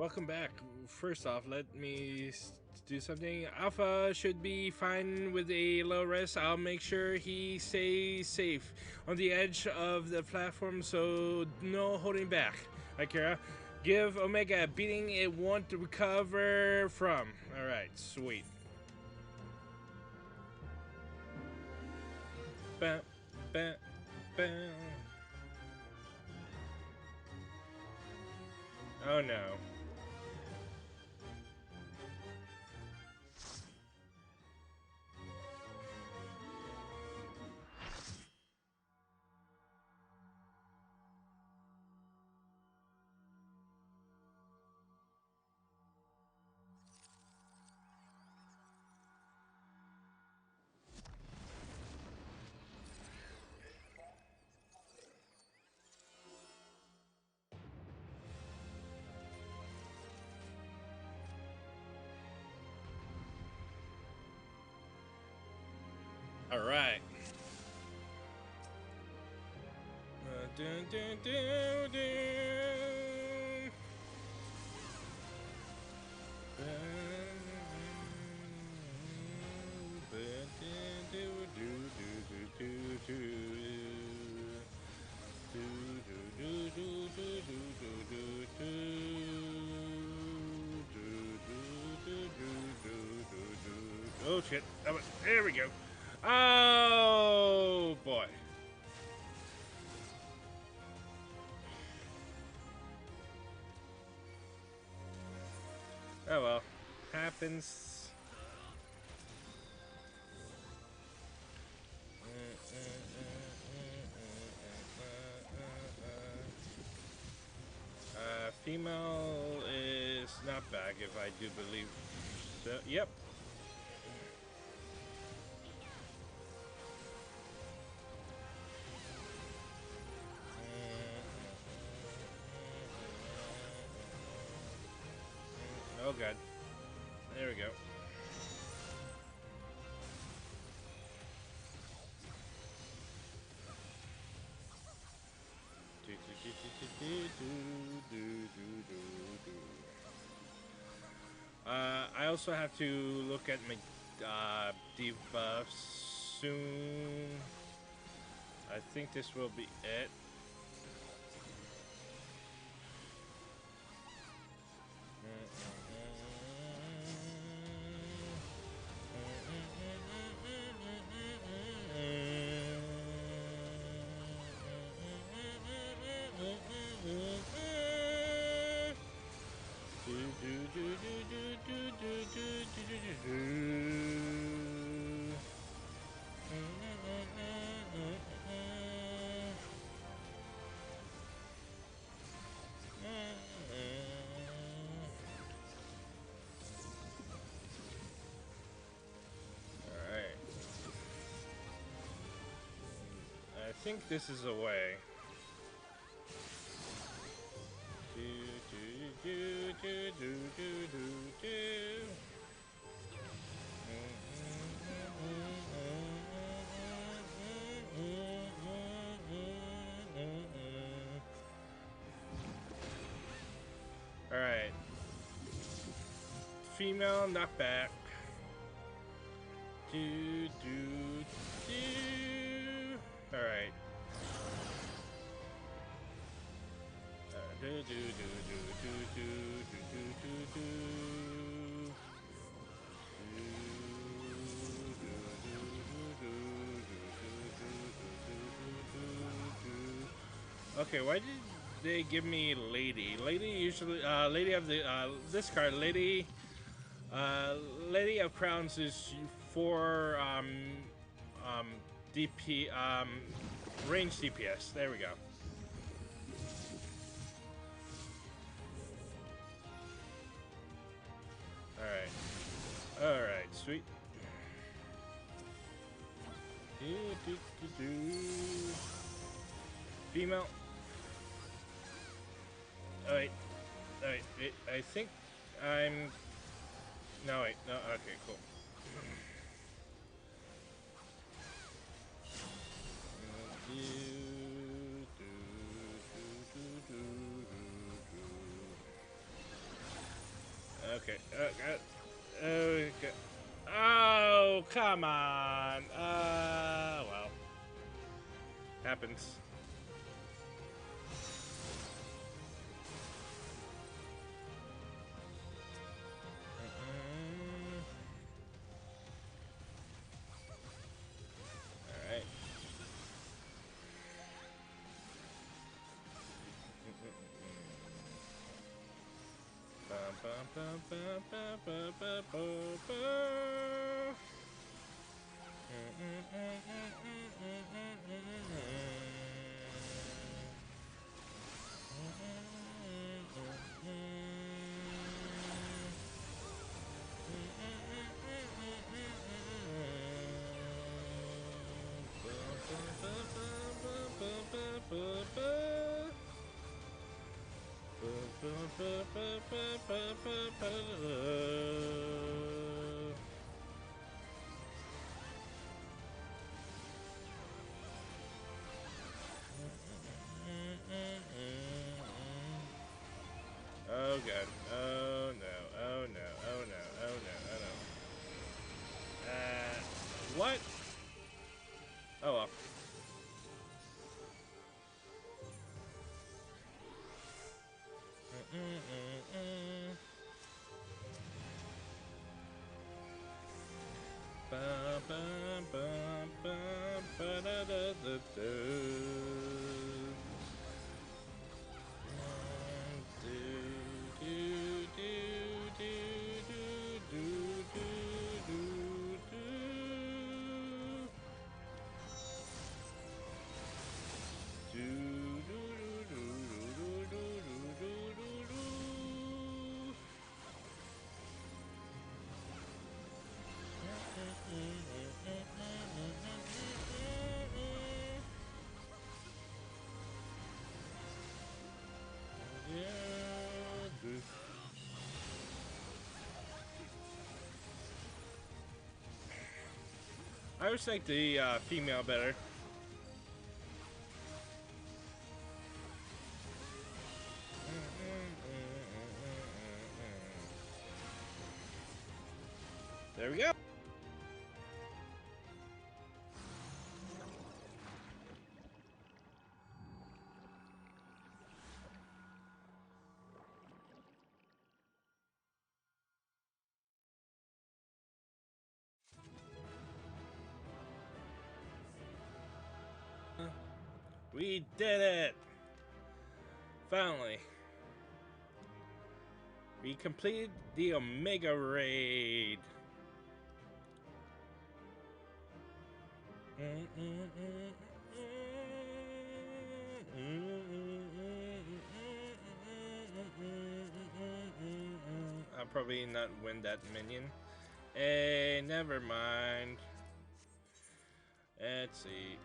Welcome back. First off, let me do something. Alpha should be fine with a low rest. I'll make sure he stays safe on the edge of the platform, so no holding back. Akira, give Omega a beating it won't recover from. Alright, sweet. Bam, bam, bam. Oh no. Alright. Dun, dun, dun, dun. Oh shit. There we go. Oh boy. Oh well. Happens. Female is not back if I do believe so. Yep. Oh god. There we go. I also have to look at my debuffs soon. I think this will be it. Alright. I think this is a way. Alright. Female, not back. Alright. Okay, why did they give me Lady? Lady usually, Lady of the, this card, Lady, Lady of Crowns is for, um, DP, range DPS. There we go. Alright. Alright, sweet. Female. Alright. Alright, I think I'm... No, wait. No, okay, cool. Okay. Okay. Oh, come on. Well, happens. All right. Oh god. Oh no. Oh no. Oh no. Oh no. Oh no. What? Oh well. Ba ba ba ba ba da da da da. Do do do do do do do do do. I always like the female better. There we go. We did it! Finally. We completed the Omega Raid. I'll probably not win that minion. Hey, never mind. Let's see.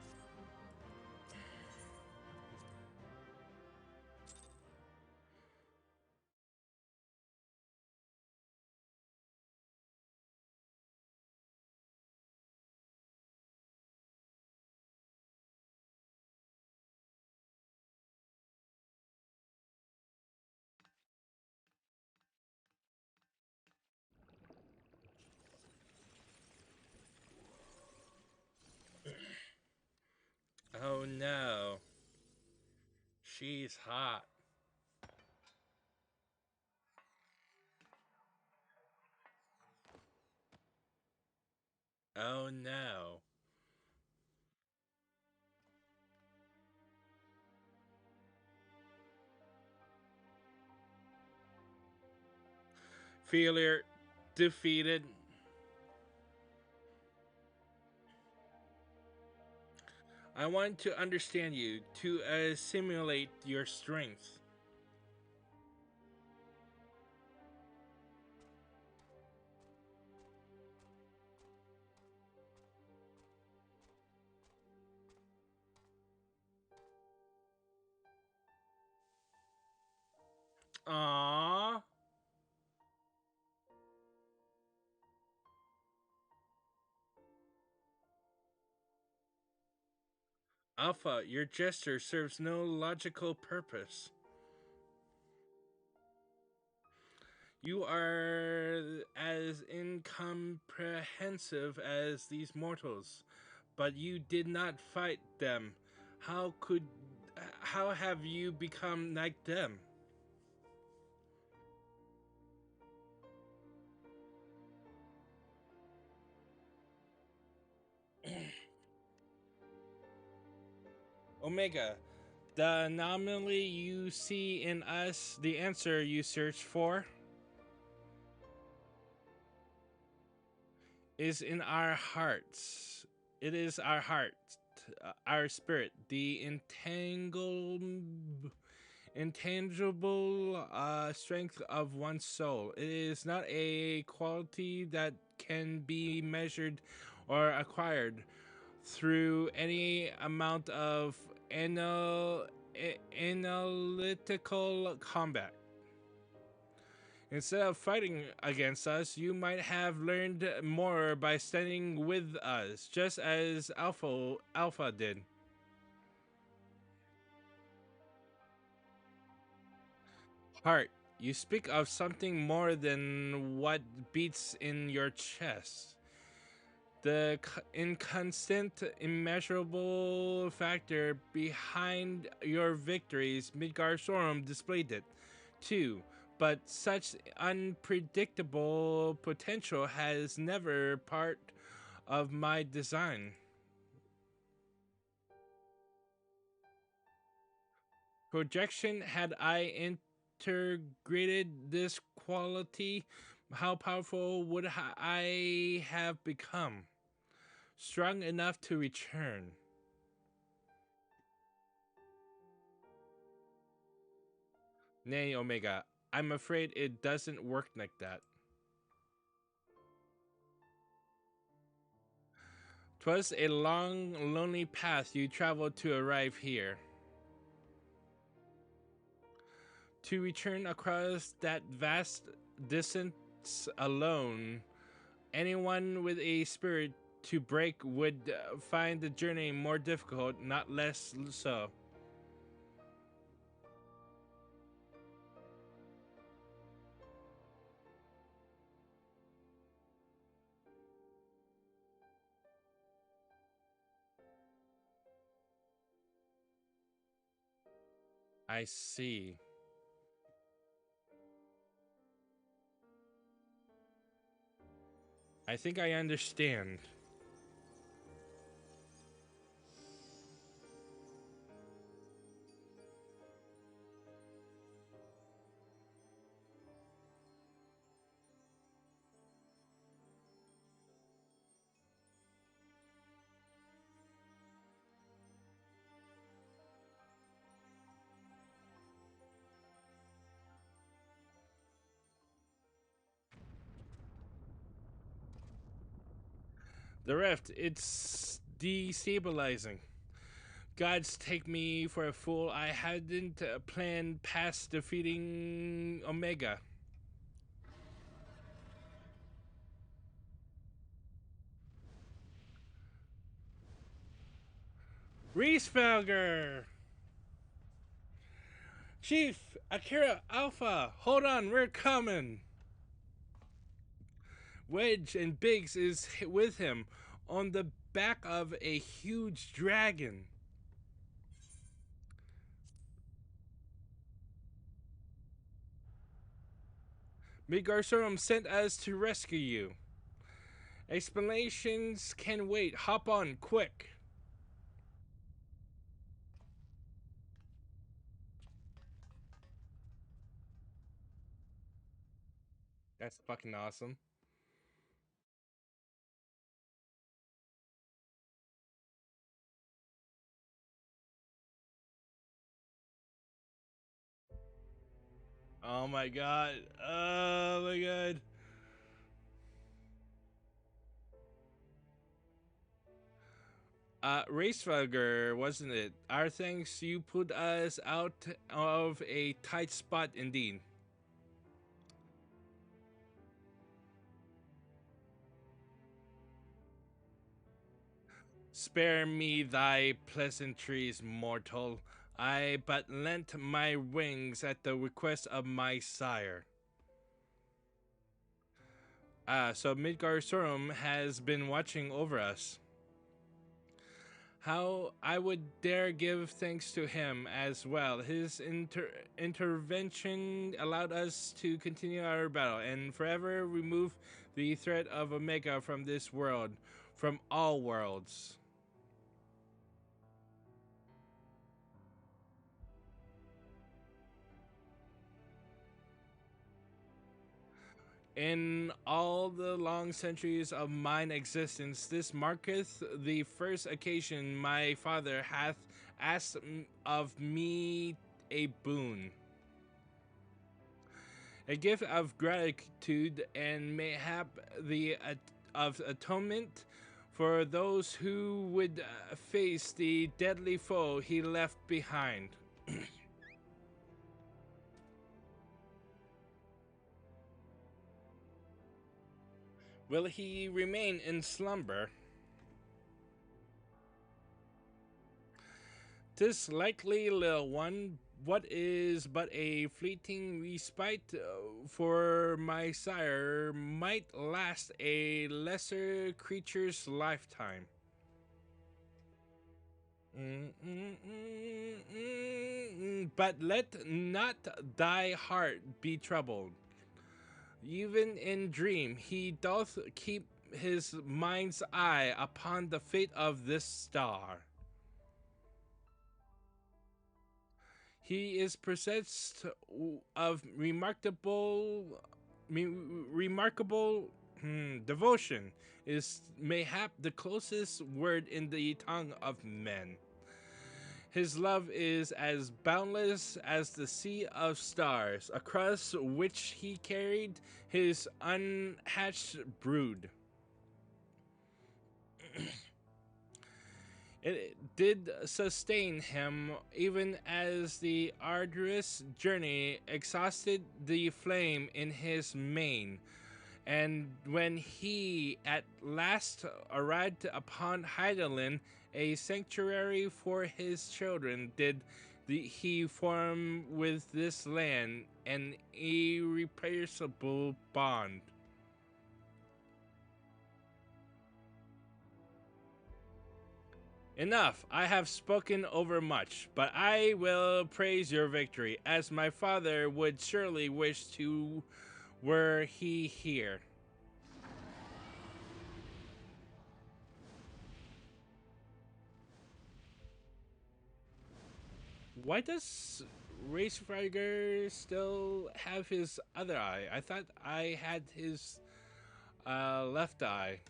Oh no. She's hot. Oh no. Failure defeated. I want to understand you to simulate your strength. Aww. Alpha, your gesture serves no logical purpose. You are as incomprehensive as these mortals, but you did not fight them. How could how have you become like them? Omega, the anomaly you see in us, the answer you search for, is in our hearts. It is our heart, our spirit, the intangible strength of one's soul. It is not a quality that can be measured or acquired through any amount of analytical combat. Instead of fighting against us, you might have learned more by standing with us, just as Alpha did. Heart, you speak of something more than what beats in your chest. The inconstant, immeasurable factor behind your victories, Midgar Sorum displayed it, too. But such unpredictable potential has never part of my design. Projection, had I integrated this quality, how powerful would I have become? Strong enough to return. Nay, Omega, I'm afraid it doesn't work like that. 'Twas a long, lonely path you traveled to arrive here. To return across that vast distance alone, anyone with a spirit to break would find the journey more difficult, not less so. I see. I think I understand. The rift, it's destabilizing. Gods take me for a fool. I hadn't planned past defeating Omega. Reesfelger! Chief, Akira, Alpha, hold on, we're coming. Wedge and Biggs is with him on the back of a huge dragon. Midgarsurum sent us to rescue you. Explanations can wait. Hop on, quick. That's fucking awesome. Oh my god. Oh my god. Racefelger, wasn't it? Our thanks, you put us out of a tight spot indeed. Spare me thy pleasantries, mortal. I but lent my wings at the request of my sire. So Midgar Sorum has been watching over us. How I would dare give thanks to him as well. His intervention allowed us to continue our battle and forever remove the threat of Omega from this world, from all worlds. In all the long centuries of mine existence, this marketh the first occasion my father hath asked of me a boon, a gift of gratitude, and mayhap the of atonement for those who would face the deadly foe he left behind. Will he remain in slumber? 'Tis likely, little one, what is but a fleeting respite for my sire might last a lesser creature's lifetime. But let not thy heart be troubled. Even in dream, he doth keep his mind's eye upon the fate of this star. He is possessed of remarkable devotion. Is mayhap the closest word in the tongue of men. His love is as boundless as the sea of stars, across which he carried his unhatched brood. It did sustain him even as the arduous journey exhausted the flame in his mane. And when he at last arrived upon Hydaelyn, a sanctuary for his children, did he form with this land an irreplaceable bond. Enough, I have spoken overmuch, but I will praise your victory, as my father would surely wish to were he here. Why does Racefiger still have his other eye? I thought I had his left eye.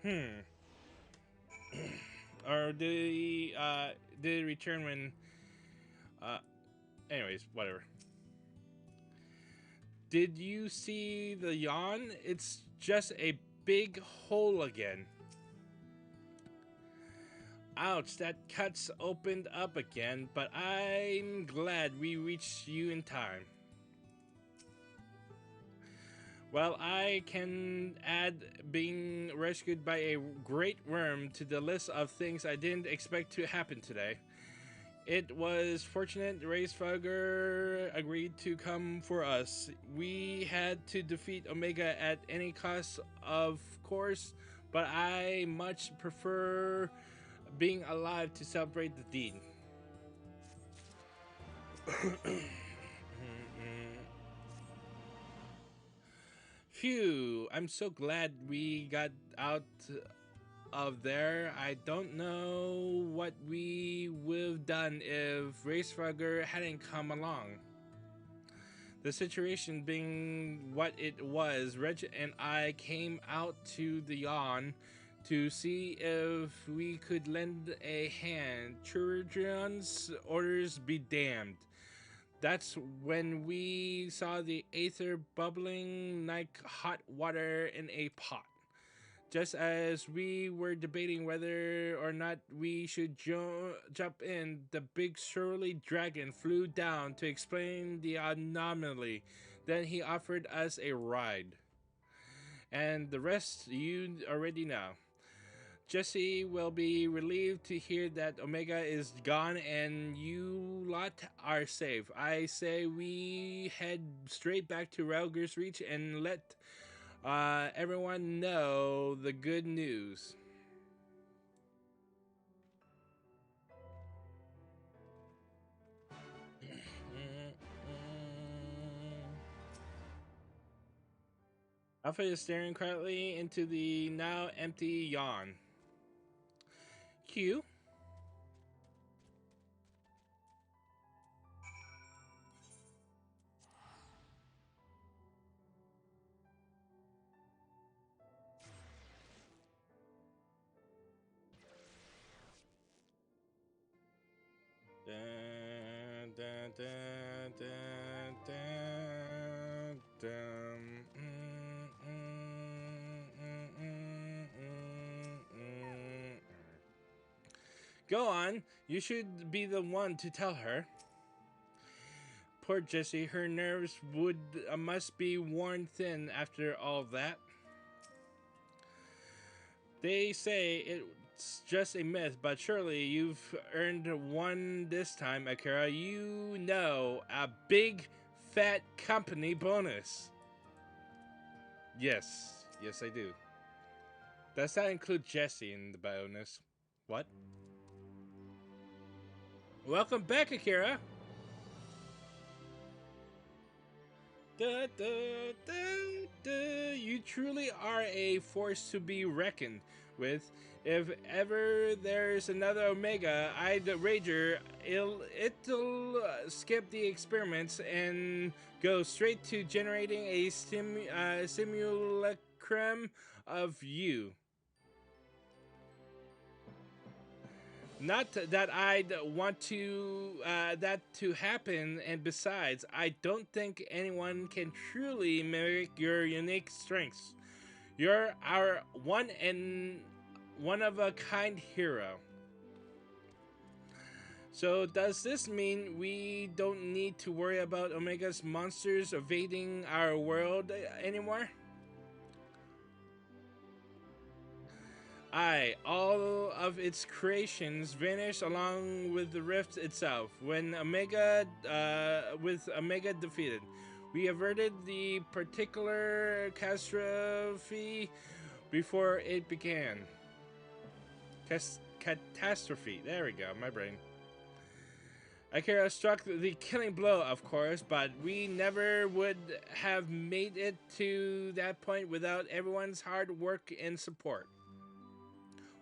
Hmm. Or did he return when uh anyways, whatever. Did you see the yawn? It's just a big hole again. Ouch, that cut's opened up again, but I'm glad we reached you in time. Well, I can add being rescued by a great worm to the list of things I didn't expect to happen today. It was fortunate Racefugger agreed to come for us. We had to defeat Omega at any cost, of course, but I much prefer being alive to celebrate the deed. Phew, I'm so glad we got out of there. I don't know what we would have done if Racefugger hadn't come along. The situation being what it was, Reg and I came out to the yawn to see if we could lend a hand. Children's orders be damned. That's when we saw the aether bubbling like hot water in a pot. Just as we were debating whether or not we should jump in, the big surly dragon flew down to explain the anomaly. Then he offered us a ride. And the rest you already know. Jesse will be relieved to hear that Omega is gone and you lot are safe. I say we head straight back to Rauger's Reach and let everyone know the good news. Alpha is staring quietly into the now empty yawn. Q. Dun, dun, dun, dun, dun, dun. Go on, you should be the one to tell her. Poor Jessie, her nerves must be worn thin after all that. They say it's just a myth, but surely you've earned one this time, Akira. You know, a big, fat company bonus. Yes, yes, I do. Does that include Jessie in the bonus? What? Welcome back, Akira. Da, da, da, da. You truly are a force to be reckoned with. If ever there's another Omega, I'd wager it'll skip the experiments and go straight to generating a simulacrum of you. Not that I'd want that to happen, and besides, I don't think anyone can truly mimic your unique strengths. You're our one of a kind hero. So does this mean we don't need to worry about Omega's monsters evading our world anymore? Aye, all of its creations vanish along with the rift itself. When with Omega defeated, we averted the particular catastrophe before it began. Catastrophe. There we go. My brain. Akira struck the killing blow, of course, but we never would have made it to that point without everyone's hard work and support.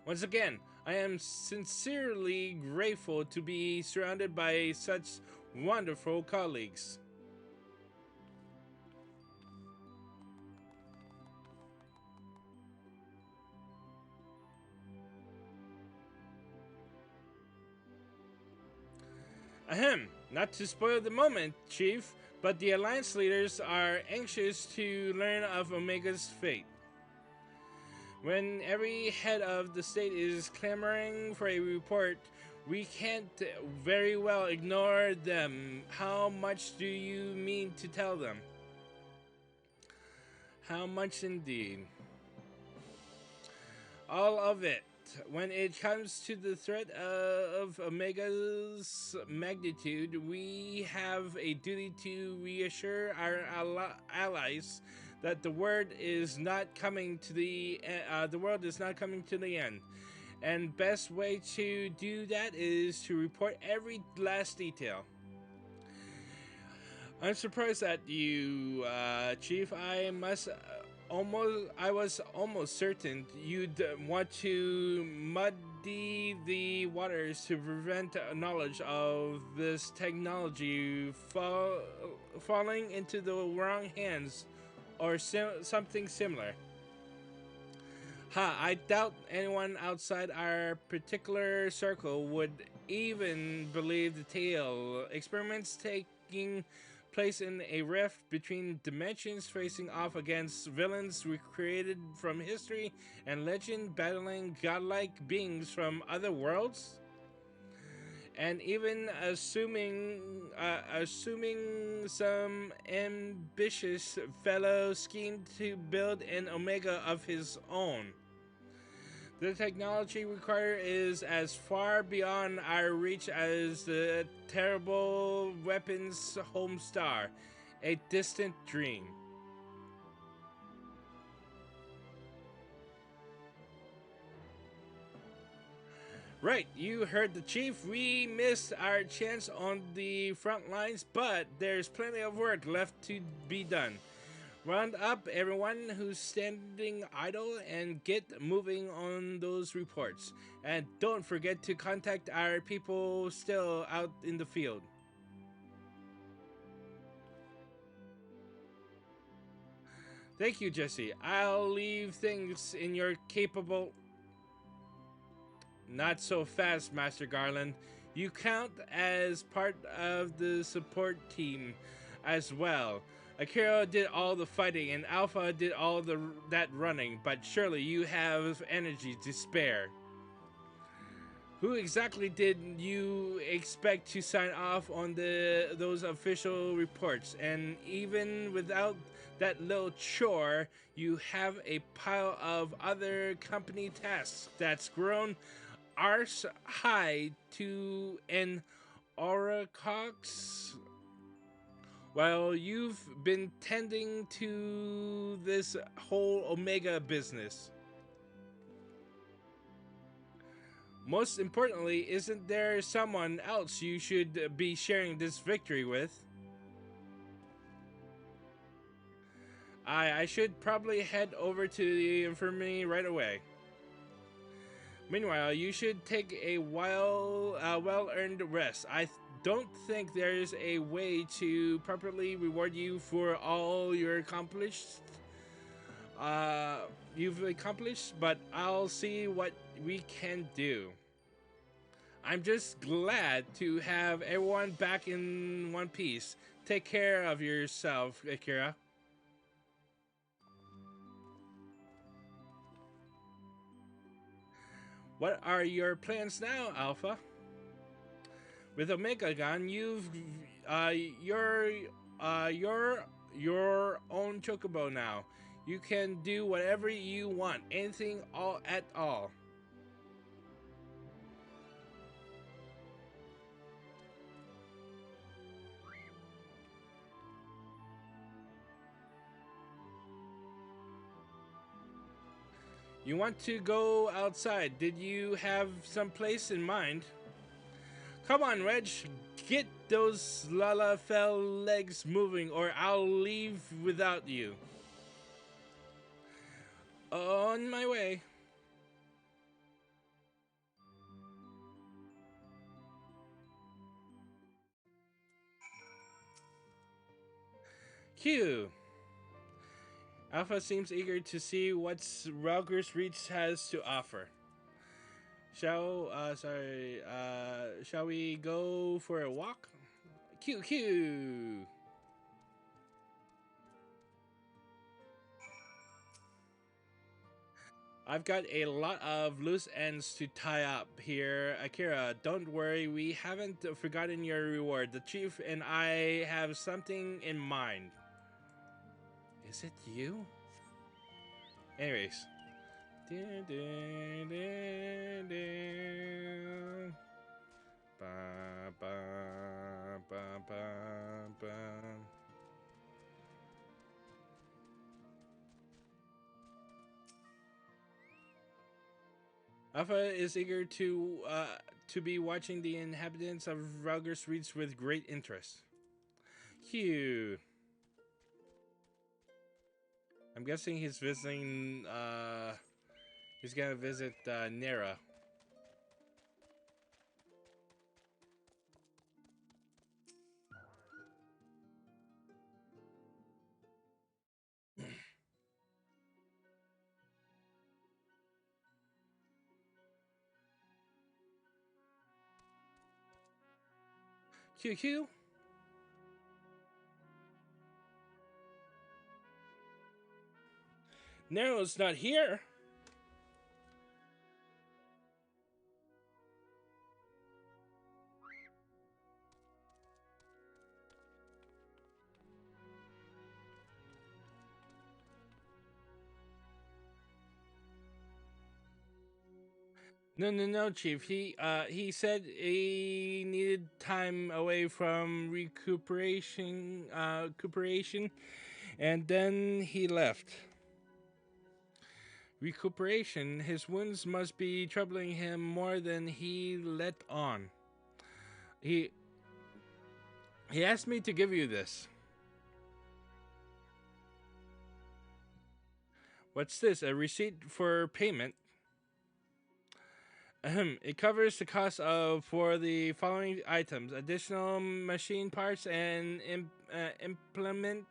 Once again, I am sincerely grateful to be surrounded by such wonderful colleagues. Ahem, not to spoil the moment, Chief, but the Alliance leaders are anxious to learn of Omega's fate. When every head of the state is clamoring for a report, we can't very well ignore them. How much do you mean to tell them? How much indeed? All of it. When it comes to the threat of Omega's magnitude, we have a duty to reassure our allies that the word is not coming to the world is not coming to the end. And best way to do that is to report every last detail. I'm surprised at you, Chief. I was almost certain you'd want to muddy the waters to prevent knowledge of this technology falling into the wrong hands or something similar. I doubt anyone outside our particular circle would even believe the tale. Experiments taking place in a rift between dimensions facing off against villains recreated from history and legend, battling godlike beings from other worlds. And even assuming some ambitious fellow schemed to build an Omega of his own. The technology required is as far beyond our reach as the terrible weapons home star, a distant dream. Right, you heard the chief. We missed our chance on the front lines, but there's plenty of work left to be done. Round up everyone who's standing idle and get moving on those reports. And don't forget to contact our people still out in the field. Thank you, Jesse. I'll leave things in your capable. Not so fast, Master Garland. You count as part of the support team as well. Akira did all the fighting and Alpha did all that running, but surely you have energy to spare. Who exactly did you expect to sign off on those official reports? And even without that little chore, you have a pile of other company tasks that's grown arse high to an Oracox. While you've been tending to this whole Omega business. Most importantly, isn't there someone else you should be sharing this victory with? I should probably head over to the infirmary right away. Meanwhile, you should take a well-earned rest. I don't think there's a way to properly reward you for all you've accomplished, but I'll see what we can do. I'm just glad to have everyone back in one piece. Take care of yourself, Akira. What are your plans now, Alpha? With Omega gone, uh, you're your own chocobo now. You can do whatever you want, anything all at all. You want to go outside? Did you have some place in mind? Come on, Reg, get those Lalafell legs moving, or I'll leave without you. On my way. Q. Alpha seems eager to see what Rauger's Reach has to offer. Shall we go for a walk? Q Q. I've got a lot of loose ends to tie up here, Akira. Don't worry, we haven't forgotten your reward. The chief and I have something in mind. Is it you? Anyways. Ba, ba, ba, ba, ba. Alpha is eager to be watching the inhabitants of Rauger's Reach with great interest. Cute. I'm guessing he's visiting. He's gonna visit Nera. QQ. Nero's not here. No, Chief. He said he needed time away from recuperation, and then he left. recuperation. His wounds must be troubling him more than he let on. He he asked me to give you this. What's this? A receipt for payment? It covers the cost of for the following items: additional machine parts and implements,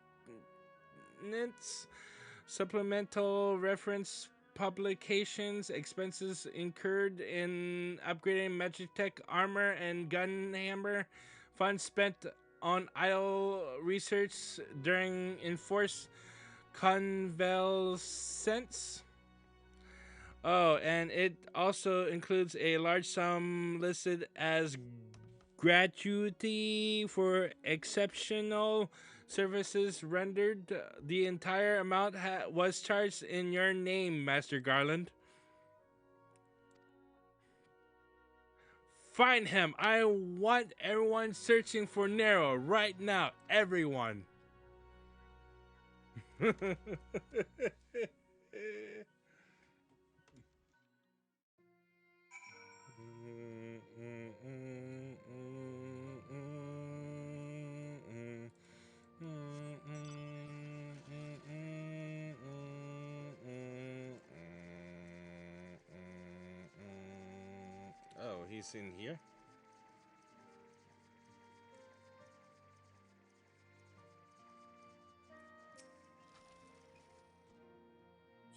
supplemental reference publications, expenses incurred in upgrading Magitech armor and gun hammer, funds spent on idle research during enforced convalescence. Oh, and it also includes a large sum listed as gratuity for exceptional services rendered. The entire amount was charged in your name, Master Garland. Find him. I want everyone searching for Nero right now. Everyone. Oh, he's in here.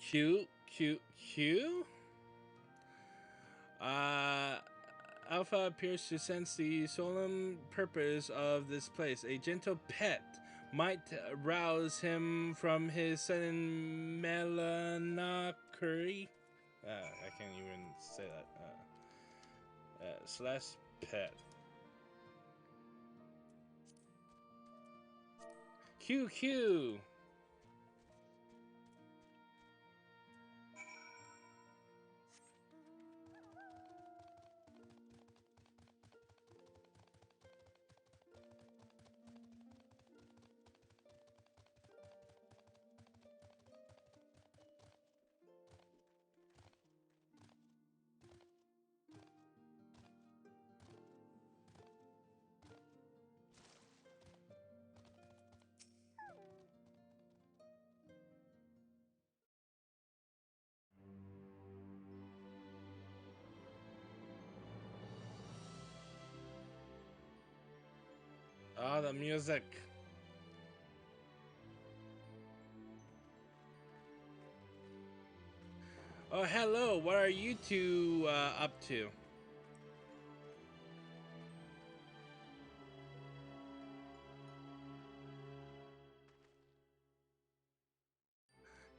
Q, Q, Q. Alpha appears to sense the solemn purpose of this place. A gentle pet might rouse him from his sudden melancholy. I can't even say that. Slash pet. QQ. Oh, the music. Oh, hello. What are you two up to?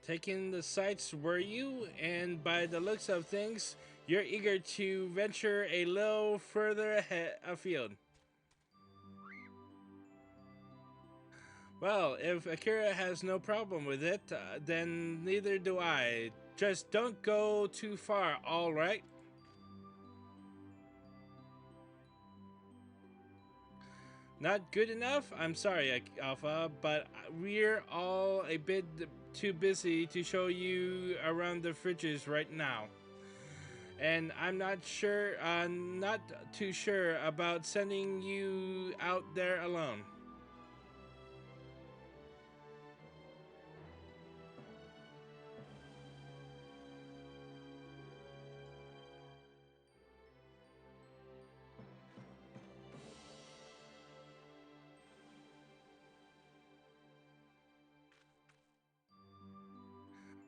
Taking the sights, were you? And by the looks of things, you're eager to venture a little further afield. Well, if Akira has no problem with it, then neither do I. Just don't go too far, alright? Not good enough? I'm sorry, Alpha, but we're all a bit too busy to show you around the fridges right now. And I'm not too sure about sending you out there alone.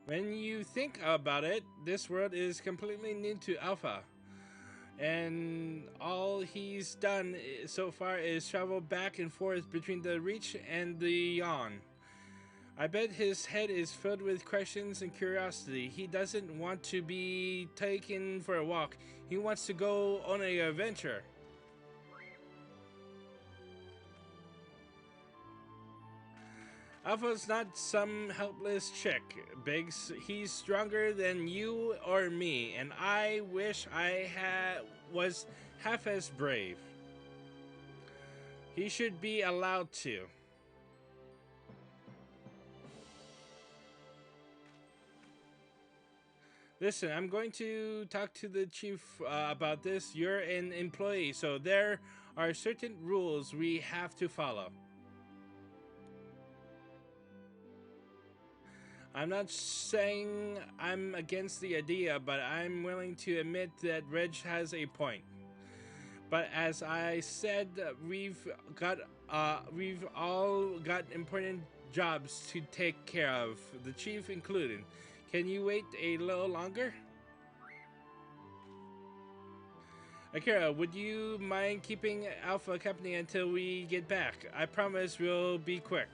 When you think about it, this world is completely new to Alpha. And all he's done so far is travel back and forth between the Reach and the Yawn. I bet his head is filled with questions and curiosity. He doesn't want to be taken for a walk. He wants to go on an adventure. Alpha's not some helpless chick, Biggs. He's stronger than you or me, and I wish I was half as brave. He should be allowed to. Listen, I'm going to talk to the chief about this. You're an employee, so there are certain rules we have to follow. I'm not saying I'm against the idea, but I'm willing to admit that Reg has a point. But as I said, we've all got important jobs to take care of, the chief included. Can you wait a little longer? Akira, would you mind keeping Alpha company until we get back? I promise we'll be quick.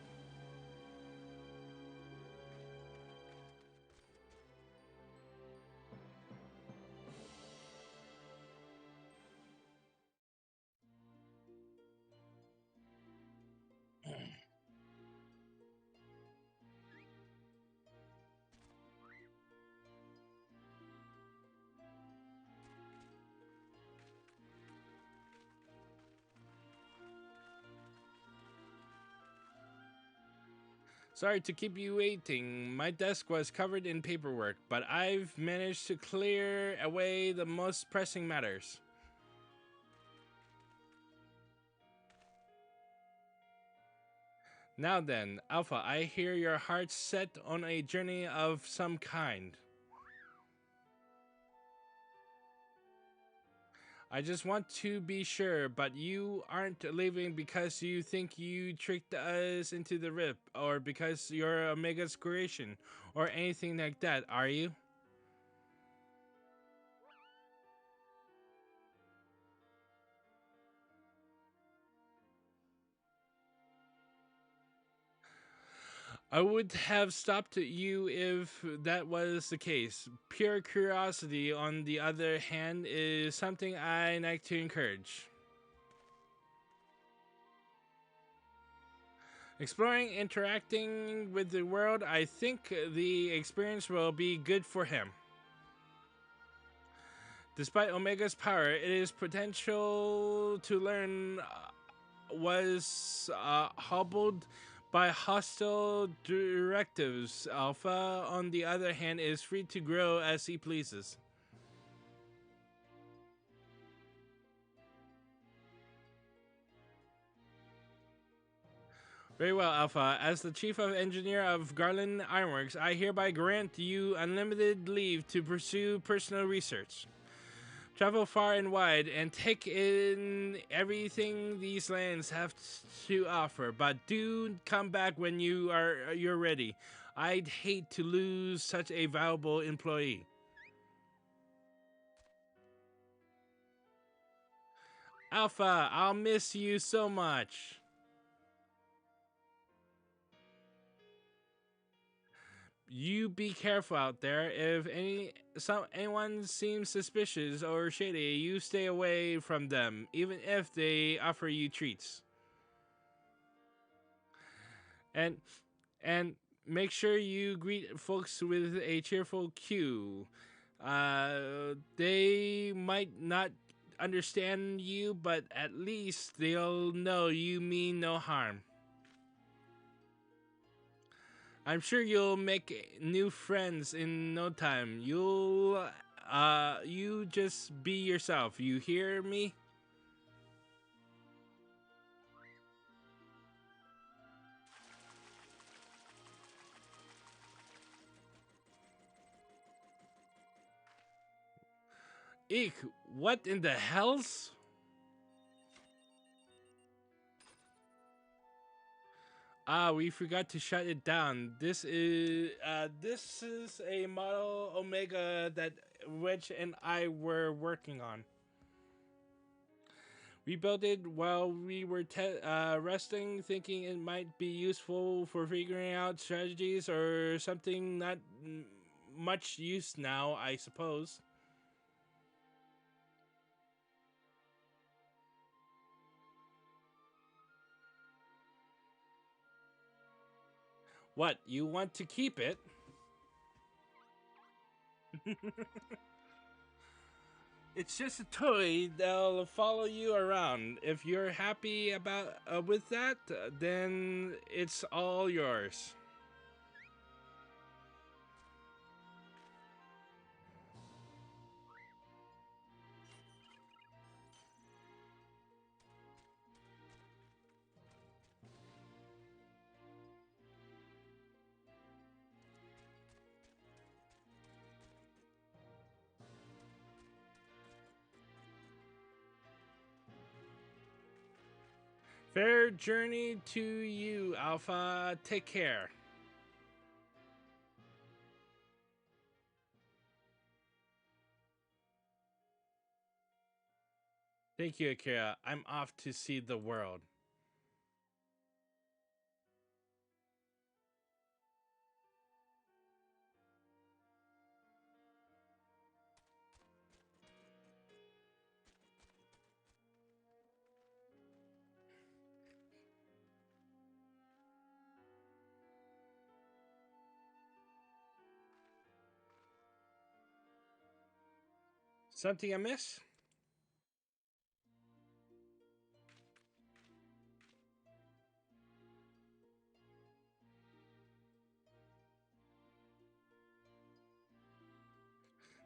Sorry to keep you waiting. My desk was covered in paperwork, but I've managed to clear away the most pressing matters. Now then, Alpha, I hear your heart's set on a journey of some kind. I just want to be sure, but you aren't leaving because you think you tricked us into the rip, or because you're Omega's creation, or anything like that, are you? I would have stopped you if that was the case. Pure curiosity, on the other hand, is something I like to encourage. Exploring, interacting with the world, I think the experience will be good for him. Despite Omega's power, it is potential to learn was hobbled by hostile directives. Alpha, on the other hand, is free to grow as he pleases. Very well, Alpha. As the chief of engineer of Garland Ironworks, I hereby grant you unlimited leave to pursue personal research. Travel far and wide and take in everything these lands have to offer, but do come back when you're ready. I'd hate to lose such a valuable employee. Alpha, I'll miss you so much. You be careful out there. If anyone seems suspicious or shady, you stay away from them, even if they offer you treats. And and make sure you greet folks with a cheerful cue. They might not understand you, but at least they'll know you mean no harm. I'm sure you'll make new friends in no time. You just be yourself. You hear me? Eek, what in the hells? Ah, we forgot to shut it down. This is a model Omega that Wedge and I were working on. We built it while we were resting, thinking it might be useful for figuring out strategies or something. Not much use now, I suppose. What, you want to keep it? It's just a toy that'll follow you around. If you're happy about with that, then it's all yours. Fair journey to you, Alpha. Take care. Thank you, Akira. I'm off to see the world. Something I miss?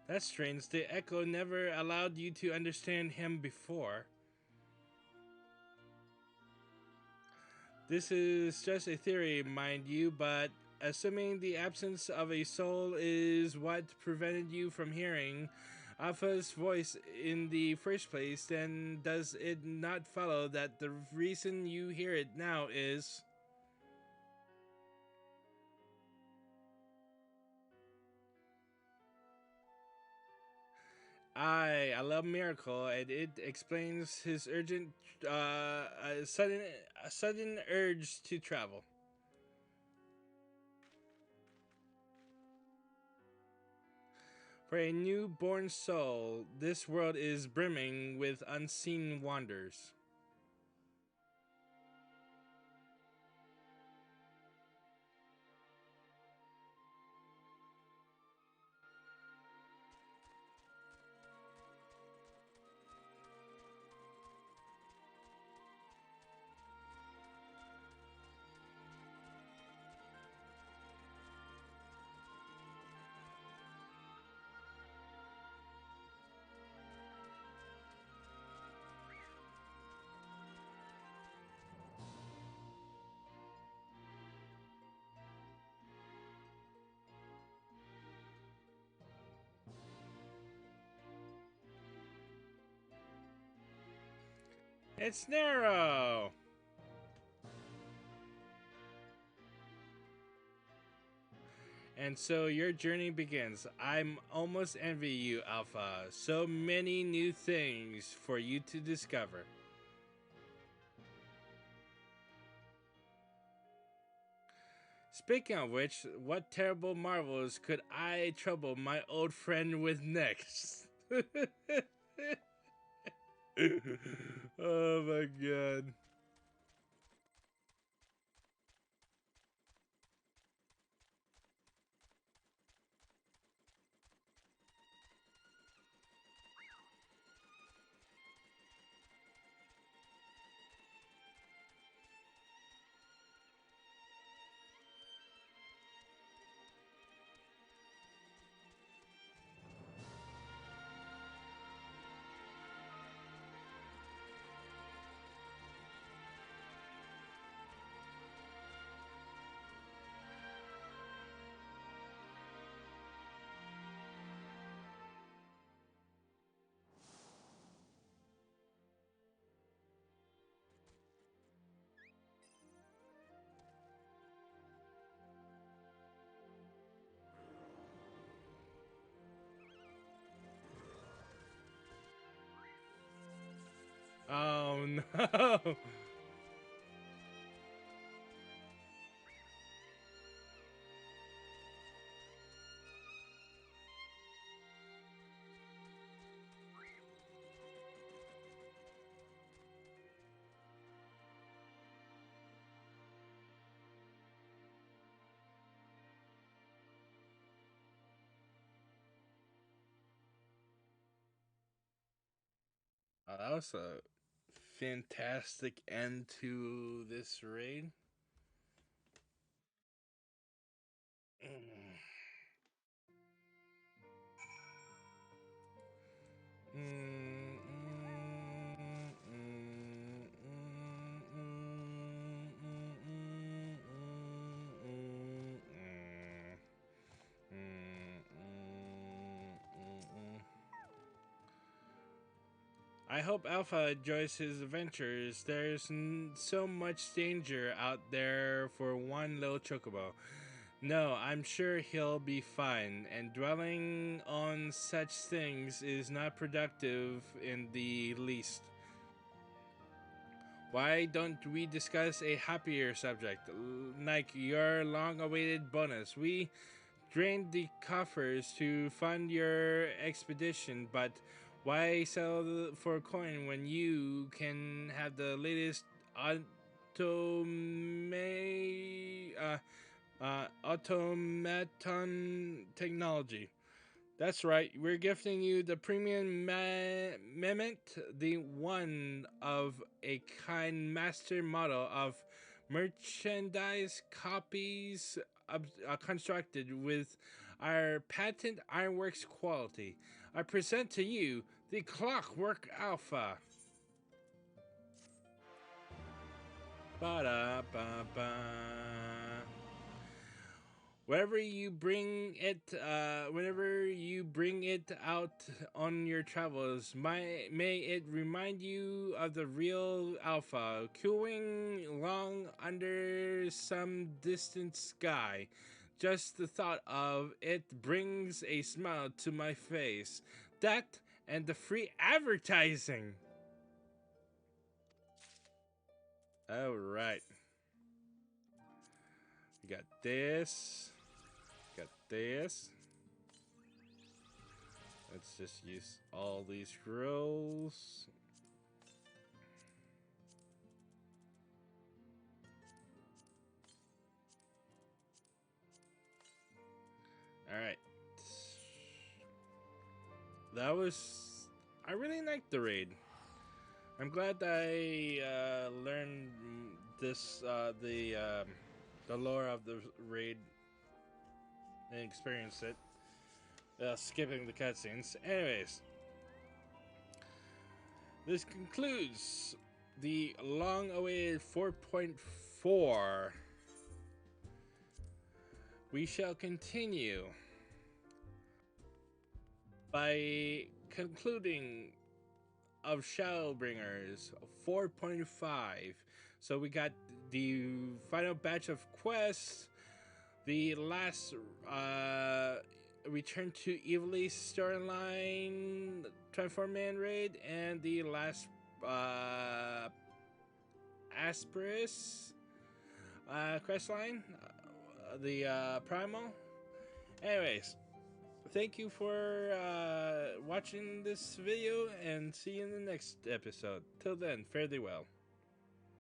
That's strange. The Echo never allowed you to understand him before. This is just a theory, mind you, but assuming the absence of a soul is what prevented you from hearing Alpha's voice in the first place, then does it not follow that the reason you hear it now is. I love Miracle, and it explains his urgent, sudden urge to travel. For a newborn soul, this world is brimming with unseen wonders. It's narrow! And so your journey begins. I'm almost envy you, Alpha. So many new things for you to discover. Speaking of which, what terrible marvels could I trouble my old friend with next? Oh my god. Oh no. That was a fantastic end to this raid. Mm. I I hope Alpha enjoys his adventures. There's so much danger out there for one little chocobo. No, I'm sure he'll be fine, and dwelling on such things is not productive in the least. Why don't we discuss a happier subject, like your long-awaited bonus? We drained the coffers to fund your expedition, but why sell for a coin when you can have the latest automaton technology? That's right, we're gifting you the premium Mement, the one of a kind master model of merchandise copies constructed with our patent Ironworks quality. I present to you the Clockwork Alpha. Ba-da-ba-ba. Whenever you bring it out on your travels, may it remind you of the real Alpha, cooling long under some distant sky. Just the thought of it brings a smile to my face. That and the free advertising. All right, we got this. Got this. Let's just use all these scrolls. Alright. That was... I really liked the raid. I'm glad I learned this, the lore of the raid and experienced it. Skipping the cutscenes. Anyways, this concludes the long-awaited 4.4. We shall continue by concluding of Shadowbringers 4.5. So we got the final batch of quests, the last Return to Evilly storyline, Transform Man raid, and the last Asperis quest line, the Primal. Anyways, thank you for watching this video, and see you in the next episode. Till then, fare thee well.